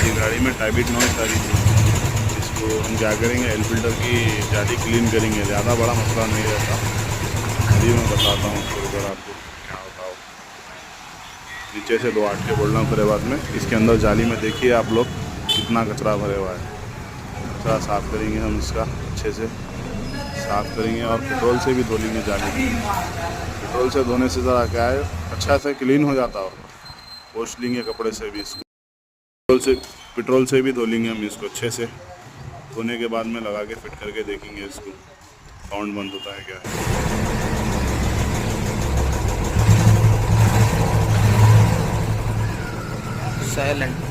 ये गाड़ी में टाइबिट नॉइस आ रही थी। इसको हम क्या करेंगे, एयर फिल्टर की जाली क्लीन करेंगे। ज़्यादा बड़ा मसला नहीं रहता, अभी मैं बताता हूँ थोड़ी देर आपको क्या होता हो। नीचे से 2 आटके बोलना, फिर बाद में इसके अंदर जाली में देखिए आप लोग कितना कचरा भरे हुआ है। कचरा साफ़ करेंगे हम, इसका अच्छे से साफ़ करेंगे और पेट्रोल से भी धो लेंगे जाली। पेट्रोल से धोने से ज़रा क्या है, अच्छा से क्लीन हो जाता हो। पोंछ लेंगे कपड़े से भी इसको, पेट्रोल से भी धो लेंगे हम इसको अच्छे से। धोने के बाद में लगा के फिट करके देखेंगे इसको साउंड बंद होता है क्या है। साइलेंट।